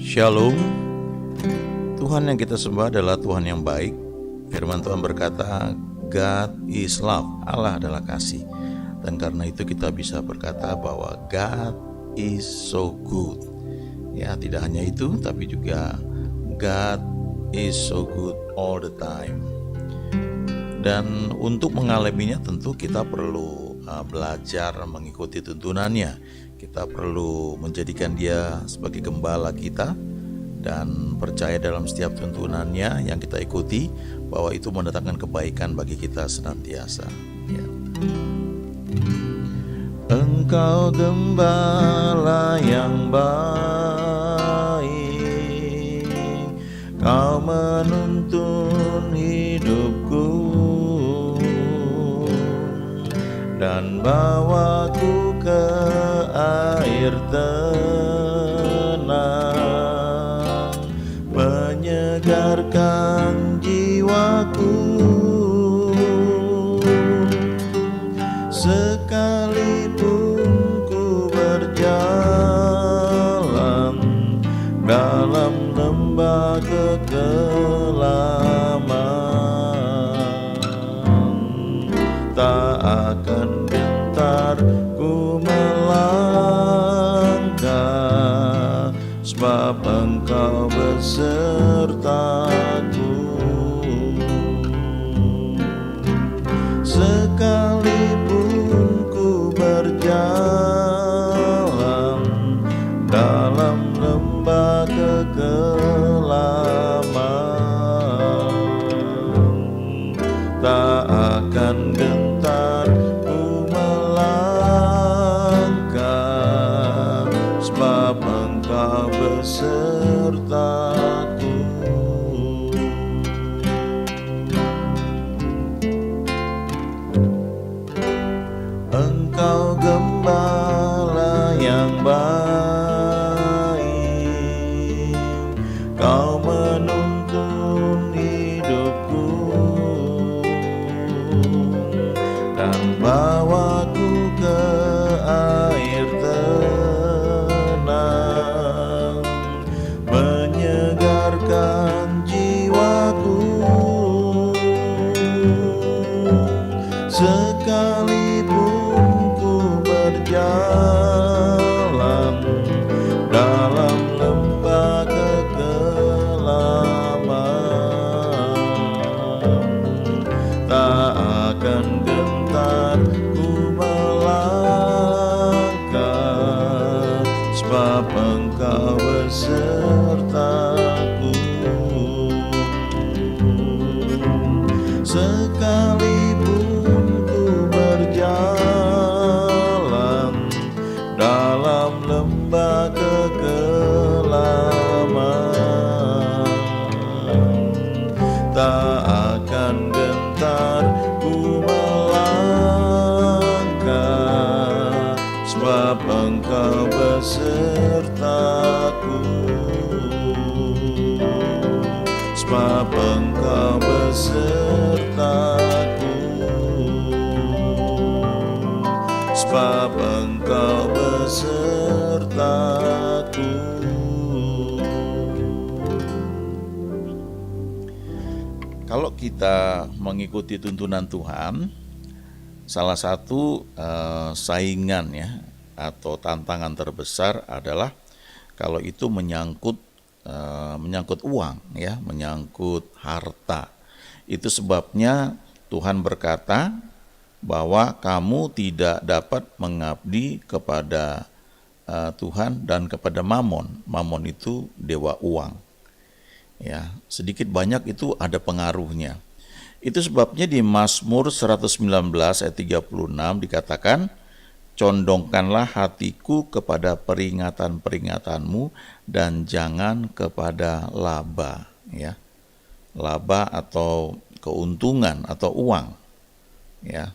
Shalom. Tuhan yang kita sembah adalah Tuhan yang baik. Firman Tuhan berkata, God is love, Allah adalah kasih. Dan karena itu kita bisa berkata bahwa God is so good. Ya, tidak hanya itu, tapi juga God is so good all the time. Dan untuk mengalaminya tentu kita perlu belajar mengikuti tuntunannya. Kita perlu menjadikan dia sebagai gembala kita dan percaya dalam setiap tuntunannya yang kita ikuti bahwa itu mendatangkan kebaikan bagi kita senantiasa. Ya. Engkau gembala yang baik, Kau menuntun hidupku dan bawaku ke air tenang, menyegarkan jiwaku. Sekalipun ku berjalan dalam lembah kekelaman, tak akan gentar ku melangkah, sebab Engkau besertaku. Sekalipun ku berjalan dalam lembah kekelaman, tak akan gentar ku melangkah, sebab Engkau besertaku. Engkau gembala yang baik, Kau menuntun hidupku dan bawaku ke air tenang, menyegarkan jiwaku. Sekalipun ku berjalan dalam lembah kekelaman, tak akan gentar ku melangkah, sebab Engkau besertaku. Sekalipun ku berjalan dalam lembah kekelaman, tak akan gentar ku melangkah, sebab Engkau besertaku. Sebab Engkau besertaku. Sebab Engkau besertaku. Kalau kita mengikuti tuntunan Tuhan, salah satu saingan ya atau tantangan terbesar adalah kalau itu menyangkut uang ya, menyangkut harta. Itu sebabnya Tuhan berkata bahwa kamu tidak dapat mengabdi kepada Tuhan dan kepada Mamon. Mamon itu dewa uang. Ya, sedikit banyak itu ada pengaruhnya. Itu sebabnya di Mazmur 119 ayat 36 dikatakan, condongkanlah hatiku kepada peringatan-peringatanmu dan jangan kepada laba, ya. Laba atau keuntungan atau uang, ya.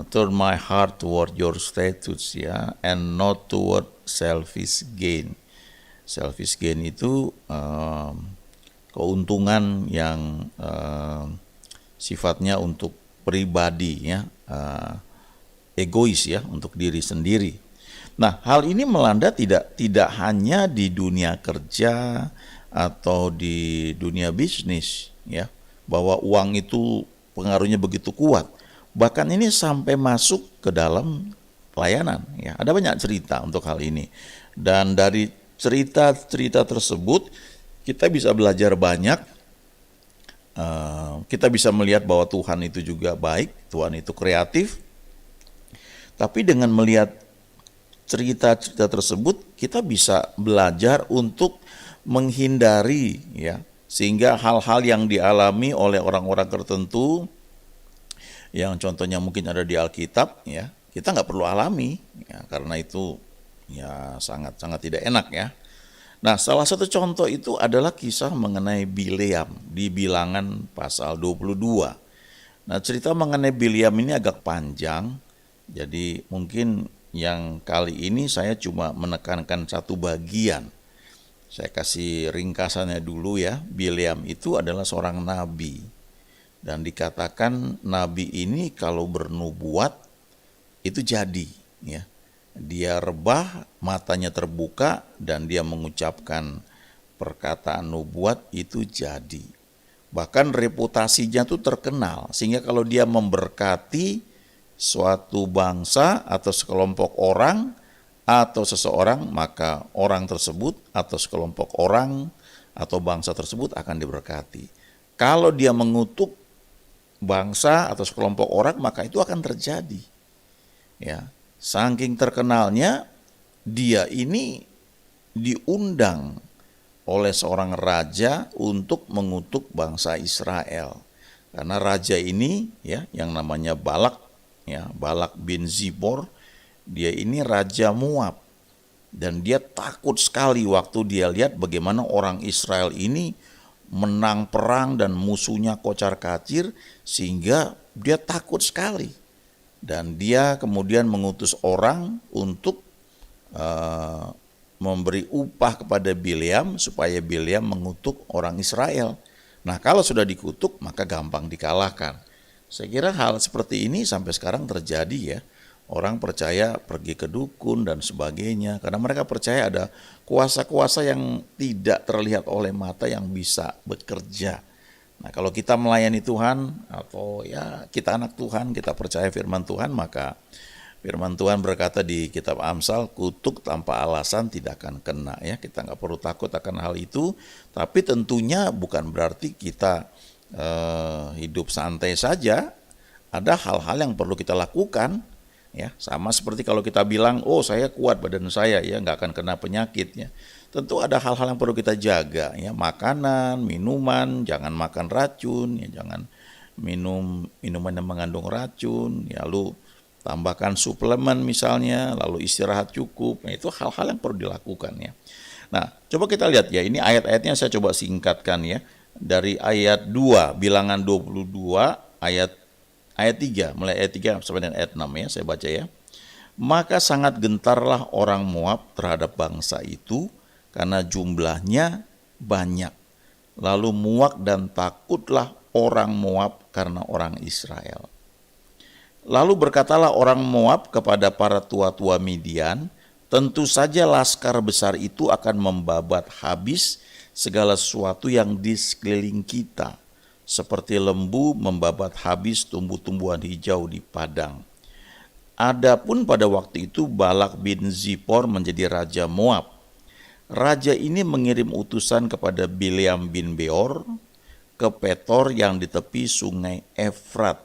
Turn my heart toward your statutes, ya, and not toward selfish gain. Selfish gain itu keuntungan yang sifatnya untuk pribadi, ya. Egois ya, untuk diri sendiri. Nah, hal ini melanda tidak hanya di dunia kerja atau di dunia bisnis, ya, bahwa uang itu pengaruhnya begitu kuat. Bahkan ini sampai masuk ke dalam pelayanan, ya. Ada banyak cerita untuk hal ini. Dan dari cerita-cerita tersebut kita bisa belajar banyak. Kita bisa melihat bahwa Tuhan itu juga baik, Tuhan itu kreatif. Tapi dengan melihat cerita-cerita tersebut, kita bisa belajar untuk menghindari, ya, sehingga hal-hal yang dialami oleh orang-orang tertentu, yang contohnya mungkin ada di Alkitab, ya, kita nggak perlu alami, ya, karena itu ya sangat-sangat tidak enak, ya. Nah, salah satu contoh itu adalah kisah mengenai Bileam di Bilangan pasal 22. Nah, cerita mengenai Bileam ini agak panjang, jadi mungkin yang kali ini saya cuma menekankan satu bagian. Saya kasih ringkasannya dulu, ya. Bileam itu adalah seorang nabi, dan dikatakan nabi ini kalau bernubuat itu jadi, ya. Dia rebah, matanya terbuka, dan dia mengucapkan perkataan nubuat itu jadi. Bahkan reputasinya tuh terkenal, sehingga kalau dia memberkati suatu bangsa atau sekelompok orang atau seseorang, maka orang tersebut atau sekelompok orang atau bangsa tersebut akan diberkati. Kalau dia mengutuk bangsa atau sekelompok orang, maka itu akan terjadi, ya. Saking terkenalnya, dia ini diundang oleh seorang raja untuk mengutuk bangsa Israel. Karena raja ini, ya, yang namanya Balak, ya, Balak bin Zipor, dia ini raja Moab. Dan dia takut sekali waktu dia lihat bagaimana orang Israel ini menang perang dan musuhnya kocar-kacir, sehingga dia takut sekali. Dan dia kemudian mengutus orang untuk memberi upah kepada Bileam supaya Bileam mengutuk orang Israel. Nah, kalau sudah dikutuk maka gampang dikalahkan. Saya kira hal seperti ini sampai sekarang terjadi, ya. Orang percaya pergi ke dukun dan sebagainya karena mereka percaya ada kuasa-kuasa yang tidak terlihat oleh mata yang bisa bekerja. Nah, kalau kita melayani Tuhan atau ya kita anak Tuhan, kita percaya firman Tuhan, maka firman Tuhan berkata di kitab Amsal, kutuk tanpa alasan tidak akan kena, ya. Kita nggak perlu takut akan hal itu, tapi tentunya bukan berarti kita hidup santai saja. Ada hal-hal yang perlu kita lakukan, ya. Sama seperti kalau kita bilang, oh saya kuat badan saya, ya nggak akan kena penyakitnya. Tentu ada hal-hal yang perlu kita jaga, ya, makanan, minuman, jangan makan racun, ya, jangan minum minuman yang mengandung racun, ya, lalu tambahkan suplemen misalnya, lalu istirahat cukup. Nah, itu hal-hal yang perlu dilakukan, ya. Nah, coba kita lihat, ya, ini ayat-ayatnya saya coba singkatkan, ya. Dari ayat 2, Bilangan 22 ayat 3, mulai ayat 3 sampai dengan ayat 6, ya, saya baca, ya. Maka sangat gentarlah orang Moab terhadap bangsa itu karena jumlahnya banyak. Lalu muak dan takutlah orang Moab karena orang Israel. Lalu berkatalah orang Moab kepada para tua-tua Midian, tentu saja laskar besar itu akan membabat habis segala sesuatu yang di sekeliling kita, seperti lembu membabat habis tumbuh-tumbuhan hijau di padang. Adapun pada waktu itu Balak bin Zipor menjadi raja Moab. Raja ini mengirim utusan kepada Bileam bin Beor ke Petor yang di tepi sungai Efrat,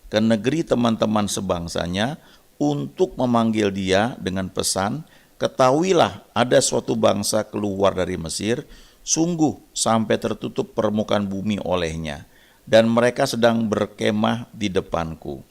ke negeri teman-teman sebangsanya, untuk memanggil dia dengan pesan, ketahuilah ada suatu bangsa keluar dari Mesir, sungguh sampai tertutup permukaan bumi olehnya, dan mereka sedang berkemah di depanku.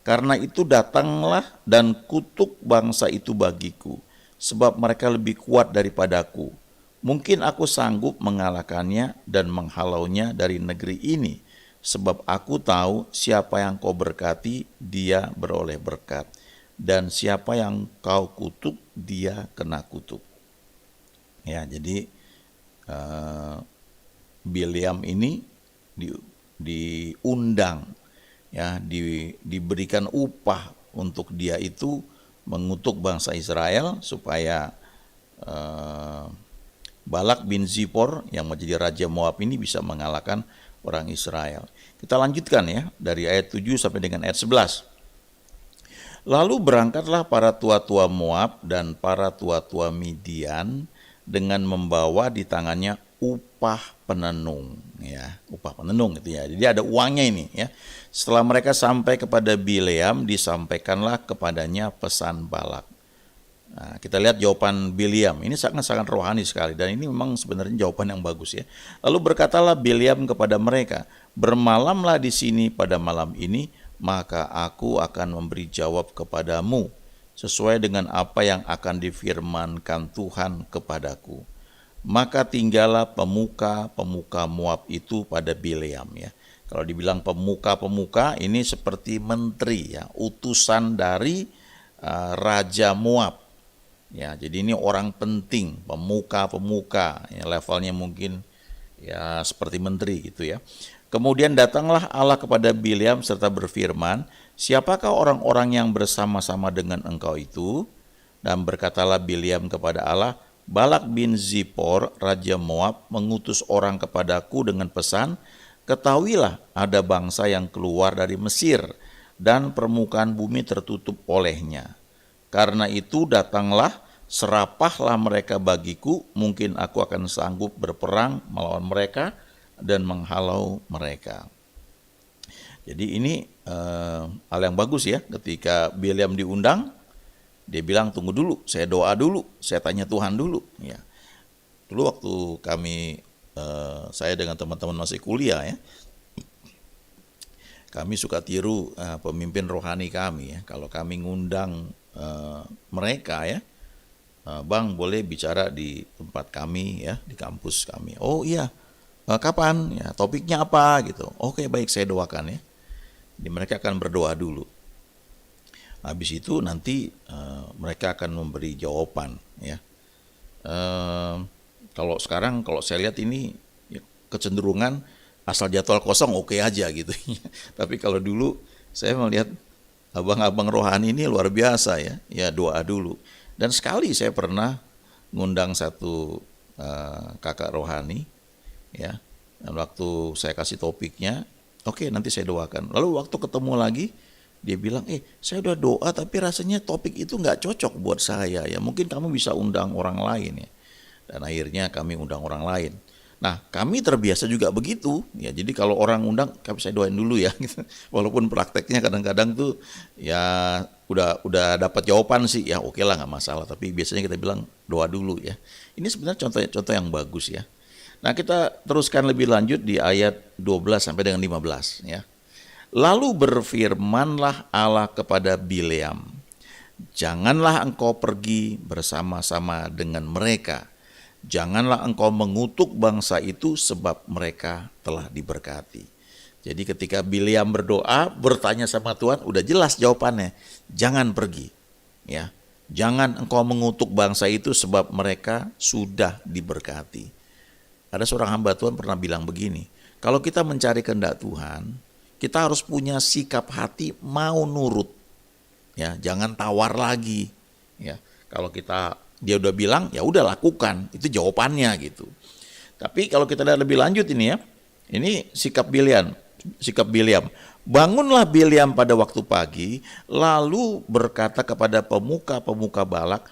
Karena itu datanglah dan kutuk bangsa itu bagiku, sebab mereka lebih kuat daripadaku. Mungkin aku sanggup mengalahkannya dan menghalaunya dari negeri ini, sebab aku tahu siapa yang kau berkati, dia beroleh berkat, dan siapa yang kau kutuk, dia kena kutuk. Ya, jadi Bileam ini diundang, ya, diberikan upah untuk dia itu mengutuk bangsa Israel supaya Balak bin Zipor yang menjadi raja Moab ini bisa mengalahkan orang Israel. Kita lanjutkan ya dari ayat 7 sampai dengan ayat 11. Lalu berangkatlah para tua-tua Moab dan para tua-tua Midian dengan membawa di tangannya upah penenung, ya, upah penenung gitu ya. Jadi ada uangnya ini ya. Setelah mereka sampai kepada Bileam, disampaikanlah kepadanya pesan Balak. Nah, kita lihat jawaban Bileam. Ini sangat-sangat rohani sekali dan ini memang sebenarnya jawaban yang bagus ya. Lalu berkatalah Bileam kepada mereka, "Bermalamlah di sini pada malam ini, maka aku akan memberi jawab kepadamu sesuai dengan apa yang akan difirmankan Tuhan kepadaku." Maka tinggallah pemuka-pemuka Moab itu pada Bileam ya. Kalau dibilang pemuka-pemuka ini seperti menteri ya, utusan dari Raja Moab. Ya, jadi ini orang penting, pemuka-pemuka, ya, levelnya mungkin ya seperti menteri gitu ya. Kemudian datanglah Allah kepada Bileam serta berfirman, "Siapakah orang-orang yang bersama-sama dengan engkau itu?" Dan berkatalah Bileam kepada Allah, "Balak bin Zipor, raja Moab, mengutus orang kepadaku dengan pesan, ketahuilah ada bangsa yang keluar dari Mesir dan permukaan bumi tertutup olehnya. Karena itu datanglah, serapahlah mereka bagiku, mungkin aku akan sanggup berperang melawan mereka dan menghalau mereka." Jadi ini hal yang bagus ya, ketika Bileam diundang, dia bilang tunggu dulu, saya doa dulu, saya tanya Tuhan dulu. Ya. Dulu waktu saya dengan teman-teman masih kuliah ya, kami suka tiru pemimpin rohani kami ya. Kalau kami ngundang mereka ya, "Bang, boleh bicara di tempat kami ya, di kampus kami." "Oh iya, kapan? Ya, topiknya apa?" gitu. "Oke, baik, saya doakan ya." Jadi mereka akan berdoa dulu. Habis itu nanti mereka akan memberi jawaban ya. Kalau sekarang kalau saya lihat ini ya, kecenderungan asal jadwal kosong oke aja gitu. Tapi kalau dulu saya melihat abang-abang rohani ini luar biasa ya. Ya doa dulu. Dan sekali saya pernah ngundang satu kakak rohani ya. Dan waktu saya kasih topiknya, oke, nanti saya doakan. Lalu waktu ketemu lagi, dia bilang, "Saya udah doa tapi rasanya topik itu nggak cocok buat saya ya. Mungkin kamu bisa undang orang lain ya." Dan akhirnya kami undang orang lain. Nah, kami terbiasa juga begitu ya. Jadi kalau orang undang, kami saya doain dulu ya. Gitu. Walaupun prakteknya kadang-kadang tuh ya udah dapat jawaban sih ya, oke lah, nggak masalah. Tapi biasanya kita bilang doa dulu ya. Ini sebenarnya contoh yang bagus ya. Nah, kita teruskan lebih lanjut di ayat 12 sampai dengan 15 ya. Lalu berfirmanlah Allah kepada Bileam, "Janganlah engkau pergi bersama-sama dengan mereka. Janganlah engkau mengutuk bangsa itu sebab mereka telah diberkati." Jadi ketika Bileam berdoa, bertanya sama Tuhan, udah jelas jawabannya. Jangan pergi. Ya. Jangan engkau mengutuk bangsa itu sebab mereka sudah diberkati. Ada seorang hamba Tuhan pernah bilang begini, kalau kita mencari kehendak Tuhan, kita harus punya sikap hati mau nurut. Ya, jangan tawar lagi. Ya, kalau dia udah bilang, ya udah lakukan. Itu jawabannya gitu. Tapi kalau kita lihat lebih lanjut ini ya, ini sikap Bileam. "Bangunlah Bileam pada waktu pagi, lalu berkata kepada pemuka-pemuka Balak,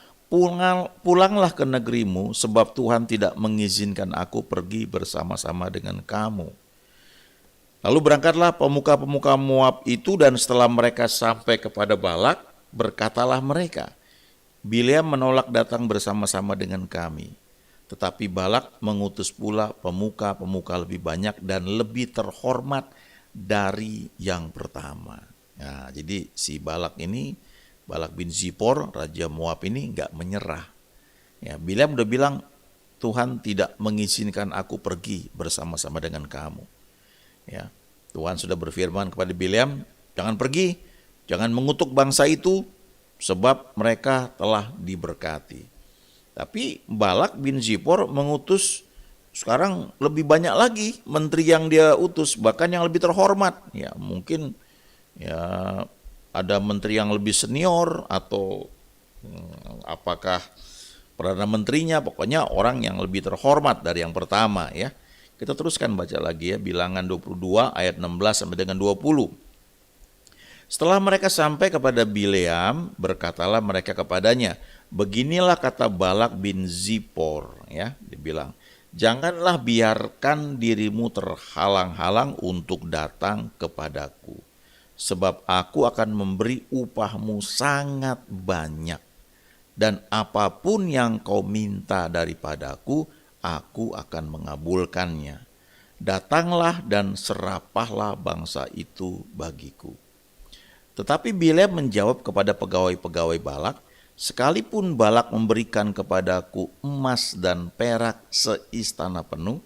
pulanglah ke negerimu, sebab Tuhan tidak mengizinkan aku pergi bersama-sama dengan kamu." Lalu berangkatlah pemuka-pemuka Moab itu, dan setelah mereka sampai kepada Balak, berkatalah mereka, "Bileam menolak datang bersama-sama dengan kami." Tetapi Balak mengutus pula pemuka-pemuka lebih banyak dan lebih terhormat dari yang pertama. Nah, jadi si Balak bin Zipor, raja Moab ini nggak menyerah. Ya, Bileam udah bilang, "Tuhan tidak mengizinkan aku pergi bersama-sama dengan kamu." Ya, Tuhan sudah berfirman kepada Bileam, "Jangan pergi, jangan mengutuk bangsa itu, sebab mereka telah diberkati." Tapi Balak bin Zipor mengutus sekarang lebih banyak lagi menteri yang dia utus, bahkan yang lebih terhormat. Ya, mungkin ya ada menteri yang lebih senior atau Apakah Perdana Menterinya, pokoknya orang yang lebih terhormat dari yang pertama ya. Kita teruskan baca lagi ya, Bilangan 22 ayat 16 sampai dengan 20. Setelah mereka sampai kepada Bileam, berkatalah mereka kepadanya, beginilah kata Balak bin Zipor ya, dibilang, janganlah biarkan dirimu terhalang-halang untuk datang kepadaku, sebab aku akan memberi upahmu sangat banyak, dan apapun yang kau minta daripadaku, aku akan mengabulkannya. Datanglah dan serapahlah bangsa itu bagiku. Tetapi Bileam menjawab kepada pegawai-pegawai Balak, sekalipun Balak memberikan kepadaku emas dan perak seistana penuh,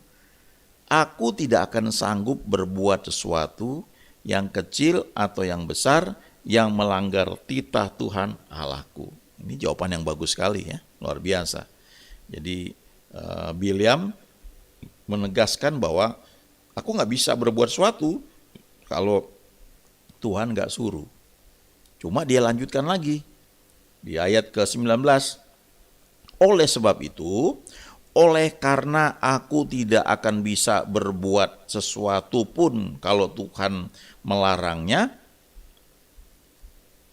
aku tidak akan sanggup berbuat sesuatu yang kecil atau yang besar yang melanggar titah Tuhan Allahku. Ini jawaban yang bagus sekali ya, luar biasa. Jadi Bileam menegaskan bahwa aku nggak bisa berbuat sesuatu kalau Tuhan nggak suruh. Cuma dia lanjutkan lagi di ayat ke-19. Oleh sebab itu, oleh karena aku tidak akan bisa berbuat sesuatu pun kalau Tuhan melarangnya,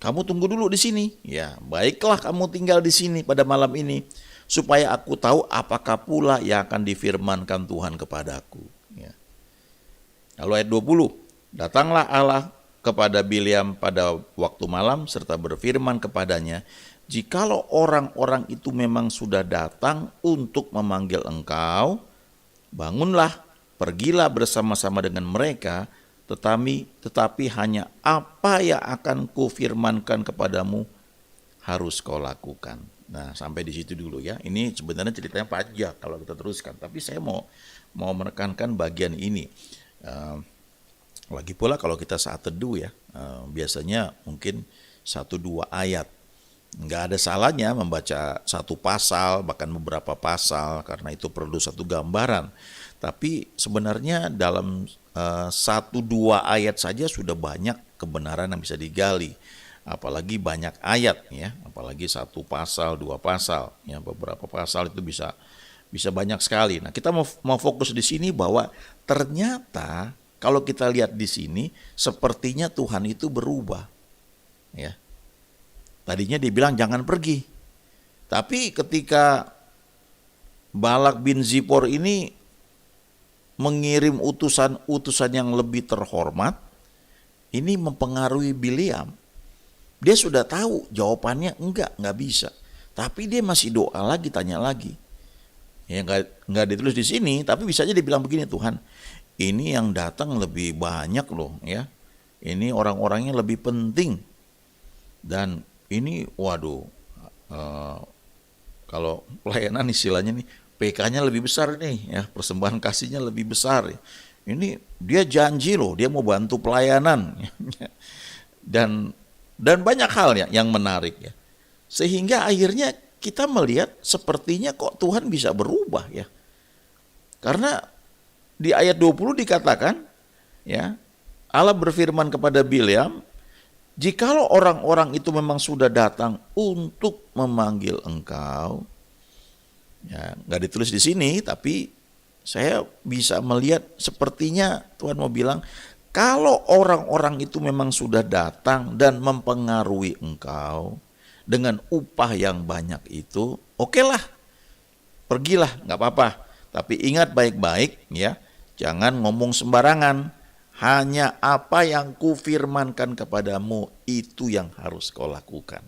kamu tunggu dulu di sini. Ya, baiklah kamu tinggal di sini pada malam ini, supaya aku tahu apakah pula yang akan difirmankan Tuhan kepadaku. Ya. Lalu ayat 20, datanglah Allah kepada Bileam pada waktu malam serta berfirman kepadanya, jikalau orang-orang itu memang sudah datang untuk memanggil engkau, bangunlah, pergilah bersama-sama dengan mereka, tetapi hanya apa yang akan kufirmankan kepadamu harus kau lakukan. Nah, sampai di situ dulu ya. Ini sebenarnya ceritanya panjang kalau kita teruskan, tapi saya mau menekankan bagian ini. Lagi pula kalau kita saat teduh ya, biasanya mungkin 1-2 ayat. Nggak ada salahnya membaca satu pasal, bahkan beberapa pasal, karena itu perlu satu gambaran. Tapi sebenarnya dalam 1-2 ayat saja sudah banyak kebenaran yang bisa digali. Apalagi banyak ayat ya, apalagi 1 pasal, 2 pasal, ya beberapa pasal itu bisa banyak sekali. Nah, kita mau fokus di sini bahwa ternyata kalau kita lihat di sini, sepertinya Tuhan itu berubah. Ya. Tadinya dibilang jangan pergi. Tapi ketika Balak bin Zipor ini mengirim utusan-utusan yang lebih terhormat, ini mempengaruhi Bileam. Dia sudah tahu jawabannya enggak bisa. Tapi dia masih doa lagi, tanya lagi. Ya enggak ditulis di sini, tapi bisa aja dibilang begini, Tuhan, ini yang datang lebih banyak loh ya. Ini orang-orangnya lebih penting. Dan ini waduh, kalau pelayanan istilahnya nih, PK-nya lebih besar nih ya, persembahan kasihnya lebih besar. Ini dia janji loh, dia mau bantu pelayanan. Dan banyak hal ya yang menarik ya. Sehingga akhirnya kita melihat sepertinya kok Tuhan bisa berubah ya. Karena di ayat 20 dikatakan ya, Allah berfirman kepada Bileam, jikalau orang-orang itu memang sudah datang untuk memanggil engkau, ya nggak ditulis di sini, tapi saya bisa melihat sepertinya Tuhan mau bilang, kalau orang-orang itu memang sudah datang dan mempengaruhi engkau dengan upah yang banyak itu, okelah, pergilah, nggak apa-apa. Tapi ingat baik-baik ya, jangan ngomong sembarangan. Hanya apa yang kufirmankan kepadamu itu yang harus kau lakukan.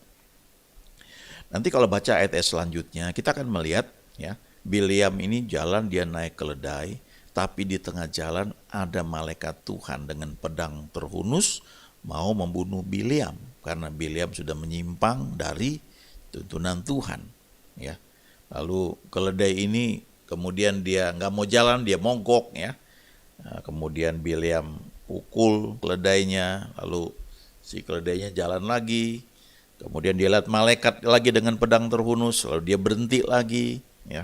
Nanti kalau baca ayat selanjutnya, kita akan melihat ya, Bileam ini jalan, dia naik keledai, tapi di tengah jalan ada malaikat Tuhan dengan pedang terhunus mau membunuh Bileam karena Bileam sudah menyimpang dari tuntunan Tuhan. Ya, lalu keledai ini kemudian dia nggak mau jalan, dia monggok ya. Nah, kemudian Bileam pukul keledainya, lalu si keledainya jalan lagi. Kemudian dia lihat malaikat lagi dengan pedang terhunus, lalu dia berhenti lagi ya.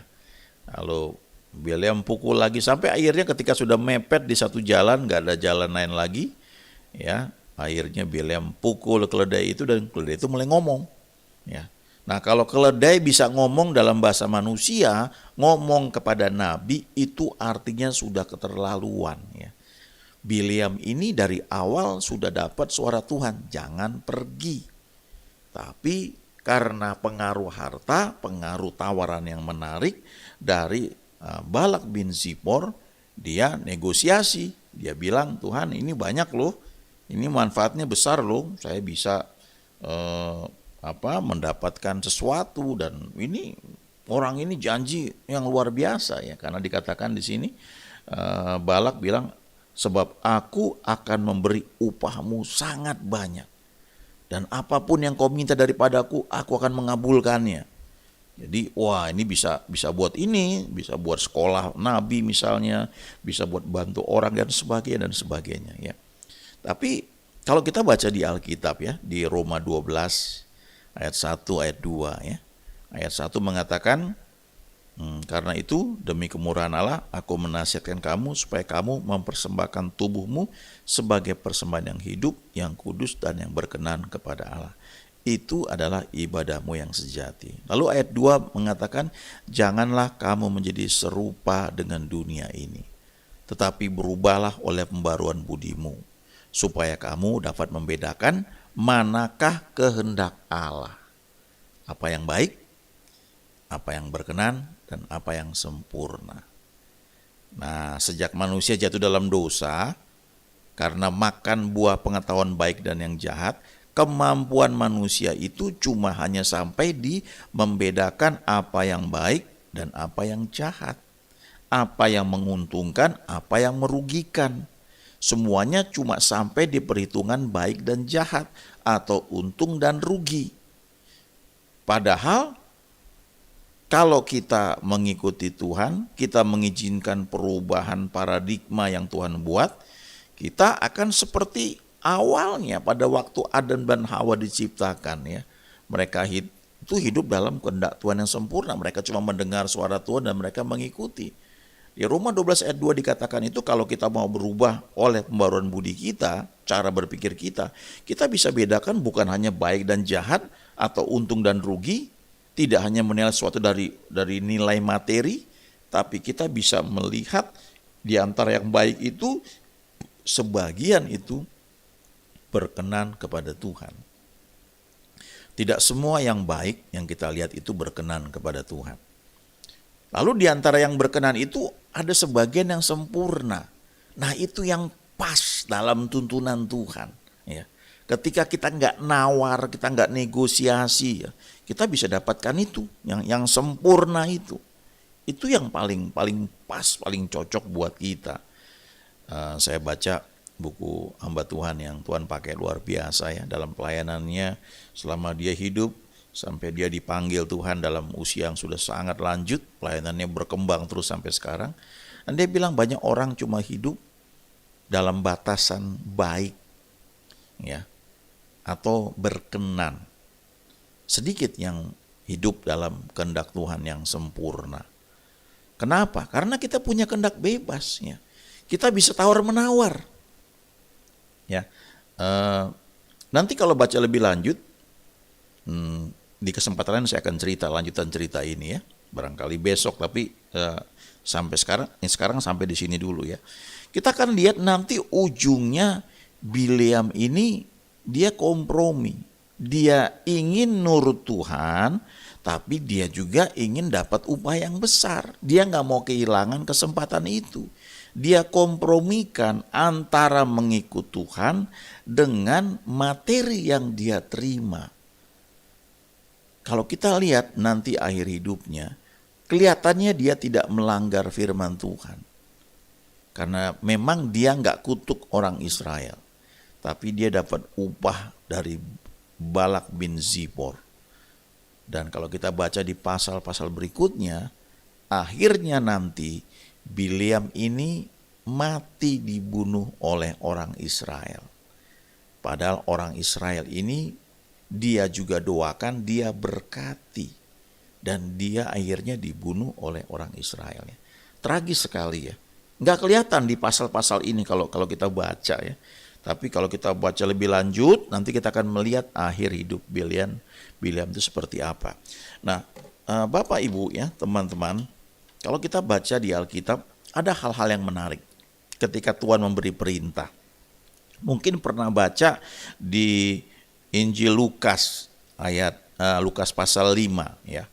Lalu Bileam pukul lagi sampai akhirnya ketika sudah mepet di satu jalan, nggak ada jalan lain lagi ya. Akhirnya Bileam pukul keledai itu dan keledai itu mulai ngomong ya. Nah, kalau keledai bisa ngomong dalam bahasa manusia, ngomong kepada nabi itu artinya sudah keterlaluan ya. Bileam ini dari awal sudah dapat suara Tuhan, jangan pergi. Tapi karena pengaruh harta, pengaruh tawaran yang menarik dari Balak bin Zipor, dia negosiasi. Dia bilang, Tuhan ini banyak loh, ini manfaatnya besar loh, saya bisa mendapatkan sesuatu, dan ini orang ini janji yang luar biasa ya. Karena dikatakan di sini Balak bilang, sebab aku akan memberi upahmu sangat banyak, dan apapun yang kau minta daripadaku, aku akan mengabulkannya. Jadi wah, ini bisa buat ini, bisa buat sekolah nabi misalnya, bisa buat bantu orang dan sebagainya ya. Tapi kalau kita baca di Alkitab ya, di Roma 12 ayat 1 ayat 2 ya. Ayat 1 mengatakan, karena itu demi kemurahan Allah aku menasihatkan kamu supaya kamu mempersembahkan tubuhmu sebagai persembahan yang hidup, yang kudus dan yang berkenan kepada Allah. Itu adalah ibadahmu yang sejati. Lalu ayat 2 mengatakan, janganlah kamu menjadi serupa dengan dunia ini, tetapi berubahlah oleh pembaruan budimu, supaya kamu dapat membedakan manakah kehendak Allah, apa yang baik, apa yang berkenan, dan apa yang sempurna. Nah, sejak manusia jatuh dalam dosa, karena makan buah pengetahuan baik dan yang jahat, kemampuan manusia itu cuma hanya sampai di membedakan apa yang baik dan apa yang jahat, apa yang menguntungkan, apa yang merugikan. Semuanya cuma sampai di perhitungan baik dan jahat atau untung dan rugi. Padahal kalau kita mengikuti Tuhan, kita mengizinkan perubahan paradigma yang Tuhan buat, kita akan seperti awalnya pada waktu Adam dan Hawa diciptakan ya. Mereka itu hidup dalam kehendak Tuhan yang sempurna. Mereka cuma mendengar suara Tuhan dan mereka mengikuti. Di Roma 12 ayat 2 dikatakan itu, kalau kita mau berubah oleh pembaruan budi kita, cara berpikir kita bisa bedakan bukan hanya baik dan jahat atau untung dan rugi, tidak hanya menilai sesuatu dari nilai materi, tapi kita bisa melihat di antara yang baik itu, sebagian itu berkenan kepada Tuhan. Tidak semua yang baik yang kita lihat itu berkenan kepada Tuhan. Lalu di antara yang berkenan itu ada sebagian yang sempurna. Nah, itu yang pas dalam tuntunan Tuhan ya. Ketika kita nggak nawar, kita nggak negosiasi ya, kita bisa dapatkan itu yang sempurna itu. Itu yang paling pas, paling cocok buat kita. Saya baca buku hamba Tuhan yang Tuhan pakai luar biasa ya dalam pelayanannya selama dia hidup sampai dia dipanggil Tuhan dalam usia yang sudah sangat lanjut, pelayanannya berkembang terus sampai sekarang. Dan dia bilang banyak orang cuma hidup dalam batasan baik ya, atau berkenan. Sedikit yang hidup dalam kehendak Tuhan yang sempurna. Kenapa? Karena kita punya kehendak bebas ya. Kita bisa tawar-menawar. Ya. Nanti kalau baca lebih lanjut, di kesempatan lain saya akan cerita lanjutan cerita ini ya. Barangkali besok, tapi sampai sekarang sampai di sini dulu ya. Kita akan lihat nanti ujungnya Bileam ini dia kompromi. Dia ingin nurut Tuhan, tapi dia juga ingin dapat upah yang besar. Dia nggak mau kehilangan kesempatan itu. Dia kompromikan antara mengikut Tuhan dengan materi yang dia terima. Kalau kita lihat nanti akhir hidupnya, kelihatannya dia tidak melanggar firman Tuhan. Karena memang dia nggak kutuk orang Israel. Tapi dia dapat upah dari Balak bin Zipor. Dan kalau kita baca di pasal-pasal berikutnya, akhirnya nanti Bileam ini mati dibunuh oleh orang Israel. Padahal orang Israel ini dia juga doakan, dia berkati. Dan dia akhirnya dibunuh oleh orang Israel. Tragis sekali ya. Nggak kelihatan di pasal-pasal ini kalau kita baca ya. Tapi kalau kita baca lebih lanjut, nanti kita akan melihat akhir hidup Bileam itu seperti apa. Nah, Bapak Ibu ya, teman-teman, kalau kita baca di Alkitab, ada hal-hal yang menarik ketika Tuhan memberi perintah. Mungkin pernah baca di Injil Lukas Lukas pasal 5 ya.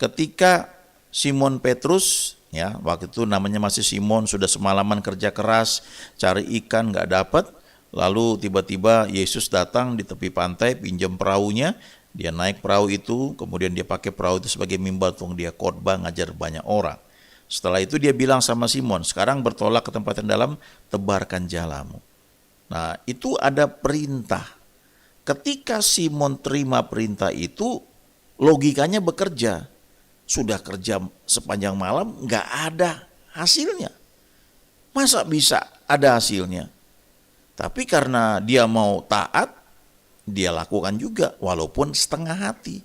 Ketika Simon Petrus ya, waktu itu namanya masih Simon, sudah semalaman kerja keras cari ikan nggak dapat, lalu tiba-tiba Yesus datang di tepi pantai, pinjam perahunya, dia naik perahu itu, kemudian dia pakai perahu itu sebagai mimbar untuk dia khotbah ngajar banyak orang. Setelah itu dia bilang sama Simon, sekarang bertolak ke tempat yang dalam, tebarkan jalamu. Nah, itu ada perintah. Ketika Simon terima perintah itu, logikanya bekerja. Sudah kerja sepanjang malam, nggak ada hasilnya. Masa bisa ada hasilnya? Tapi karena dia mau taat, dia lakukan juga walaupun setengah hati.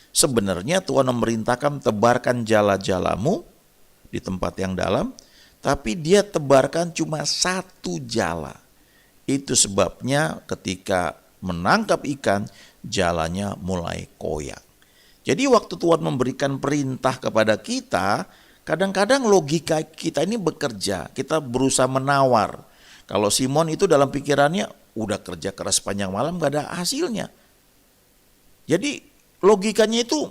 Sebenarnya Tuhan memerintahkan tebarkan jala-jalamu di tempat yang dalam, tapi dia tebarkan cuma satu jala. Itu sebabnya ketika menangkap ikan, jalannya mulai koyak. Jadi waktu Tuhan memberikan perintah kepada kita, kadang-kadang logika kita ini bekerja, kita berusaha menawar. Kalau Simon itu dalam pikirannya udah kerja keras panjang malam gak ada hasilnya. Jadi logikanya itu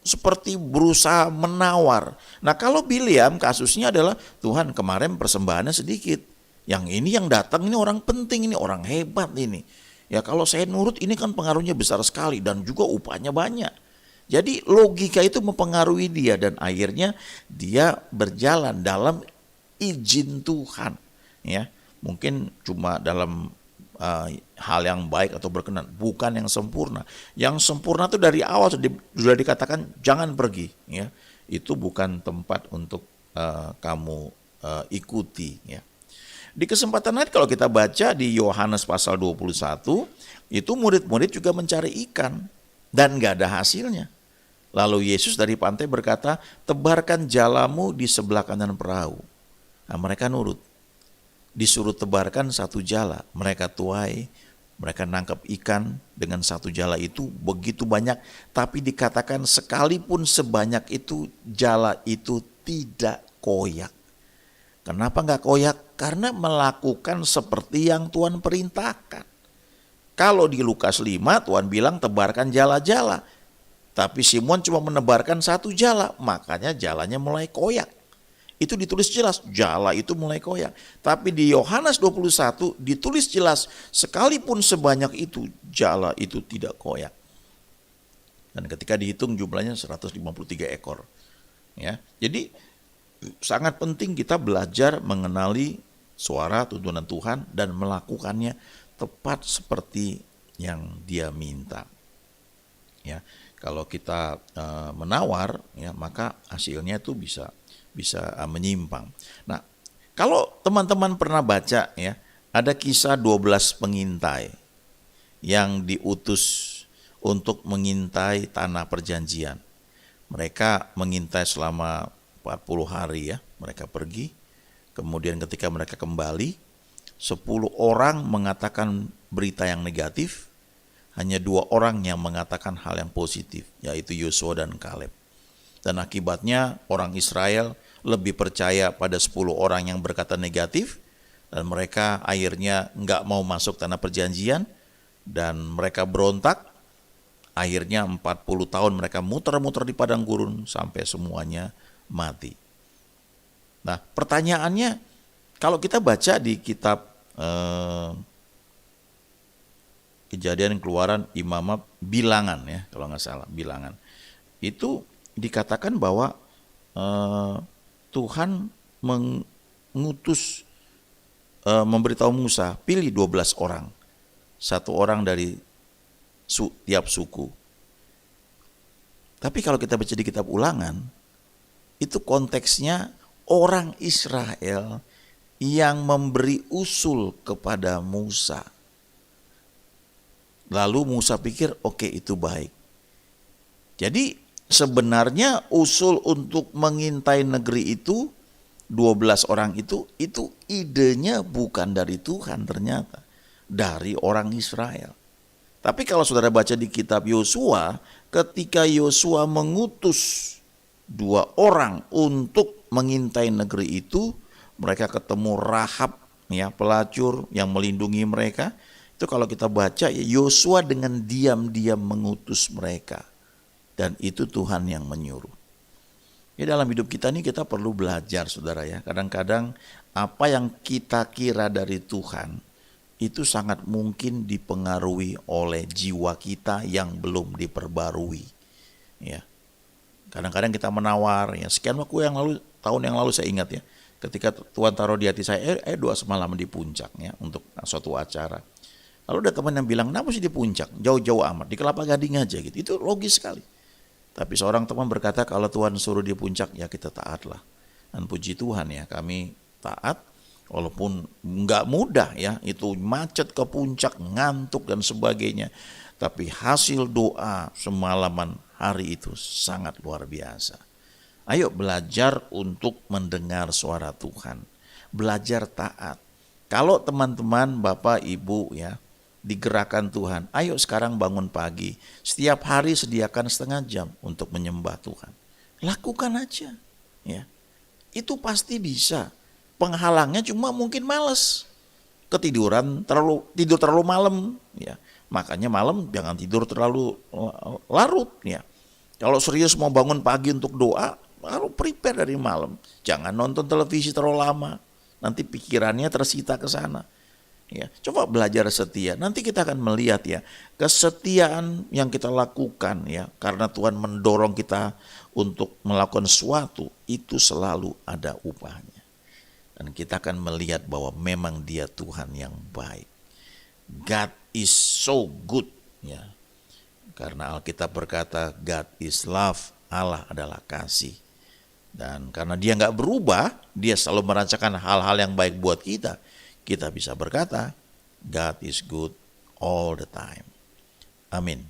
seperti berusaha menawar. Nah kalau Bileam kasusnya adalah Tuhan kemarin persembahannya sedikit. Yang ini yang datang ini orang penting, ini orang hebat ini. Ya kalau saya nurut ini kan pengaruhnya besar sekali dan juga upahnya banyak. Jadi logika itu mempengaruhi dia dan akhirnya dia berjalan dalam izin Tuhan. Ya, mungkin cuma dalam hal yang baik atau berkenan, bukan yang sempurna. Yang sempurna itu dari awal sudah dikatakan jangan pergi. Ya, itu bukan tempat untuk kamu ikuti. Ya. Di kesempatan lain kalau kita baca di Yohanes pasal 21, itu murid-murid juga mencari ikan dan gak ada hasilnya. Lalu Yesus dari pantai berkata, tebarkan jalamu di sebelah kanan perahu. Nah, mereka nurut. Disuruh tebarkan satu jala. Mereka tuai, mereka nangkap ikan dengan satu jala itu begitu banyak. Tapi dikatakan sekalipun sebanyak itu, jala itu tidak koyak. Kenapa nggak koyak? Karena melakukan seperti yang Tuhan perintahkan. Kalau di Lukas 5 Tuhan bilang tebarkan jala-jala. Tapi Simon cuma menebarkan satu jala, makanya jalannya mulai koyak. Itu ditulis jelas, jala itu mulai koyak. Tapi di Yohanes 21 ditulis jelas, sekalipun sebanyak itu, jala itu tidak koyak. Dan ketika dihitung jumlahnya 153 ekor. Ya, jadi sangat penting kita belajar mengenali suara tuntunan Tuhan dan melakukannya tepat seperti yang Dia minta. Ya, kalau kita menawar, ya maka hasilnya itu bisa menyimpang. Nah, kalau teman-teman pernah baca ya, ada kisah 12 pengintai yang diutus untuk mengintai tanah perjanjian. Mereka mengintai selama 40 hari ya, mereka pergi. Kemudian ketika mereka kembali, 10 orang mengatakan berita yang negatif, hanya 2 orang yang mengatakan hal yang positif, yaitu Yosua dan Kaleb. Dan akibatnya orang Israel lebih percaya pada 10 orang yang berkata negatif, dan mereka akhirnya nggak mau masuk tanah perjanjian, dan mereka berontak. Akhirnya 40 tahun mereka muter-muter di padang gurun sampai semuanya mati. Nah pertanyaannya, kalau kita baca di kitab Kejadian, Keluaran, Imamat, Bilangan ya, kalau nggak salah Bilangan, itu dikatakan bahwa Tuhan mengutus, memberitahu Musa, pilih 12 orang, 1 orang dari tiap suku. Tapi kalau kita baca di kitab Ulangan, itu konteksnya orang Israel yang memberi usul kepada Musa. Lalu Musa pikir oke, itu baik. Jadi sebenarnya usul untuk mengintai negeri itu 12 orang itu idenya bukan dari Tuhan ternyata. dari orang Israel. Tapi kalau saudara baca di kitab Yosua, ketika Yosua mengutus 2 orang untuk mengintai negeri itu, mereka ketemu Rahab, ya, pelacur yang melindungi mereka. Itu kalau kita baca, ya, Yosua dengan diam-diam mengutus mereka. Dan itu Tuhan yang menyuruh. Ya, dalam hidup kita ini kita perlu belajar, saudara, ya. Kadang-kadang apa yang kita kira dari Tuhan itu sangat mungkin dipengaruhi oleh jiwa kita yang belum diperbarui. Ya. Kadang-kadang kita menawar, ya, sekian tahun yang lalu saya ingat, ya, ketika Tuhan taruh di hati saya, doa semalam di puncak, ya, untuk suatu acara. Lalu ada teman yang bilang, kenapa sih di puncak? Jauh-jauh amat, di Kelapa Gading aja gitu. Itu logis sekali. Tapi seorang teman berkata, kalau Tuhan suruh di puncak, ya kita taatlah. Dan puji Tuhan, ya, kami taat. Walaupun nggak mudah, ya, itu macet ke puncak, ngantuk dan sebagainya. Tapi hasil doa semalaman hari itu sangat luar biasa. Ayo belajar untuk mendengar suara Tuhan. Belajar taat. Kalau teman-teman, Bapak, Ibu, ya, digerakkan Tuhan, ayo sekarang bangun pagi. Setiap hari sediakan setengah jam untuk menyembah Tuhan. Lakukan aja, ya. Itu pasti bisa. Penghalangnya cuma mungkin malas, tidur terlalu malam, ya. Makanya malam jangan tidur terlalu larut, ya. Kalau serius mau bangun pagi untuk doa, harus prepare dari malam. Jangan nonton televisi terlalu lama, nanti pikirannya tersita ke sana. Ya, coba belajar setia. Nanti kita akan melihat, ya, kesetiaan yang kita lakukan, ya, karena Tuhan mendorong kita untuk melakukan sesuatu, itu selalu ada upahnya. Dan kita akan melihat bahwa memang Dia Tuhan yang baik. God is so good, ya. Karena Alkitab berkata God is love, Allah adalah kasih. Dan karena Dia nggak berubah, Dia selalu merancangkan hal-hal yang baik buat kita. Kita bisa berkata God is good all the time. Amin.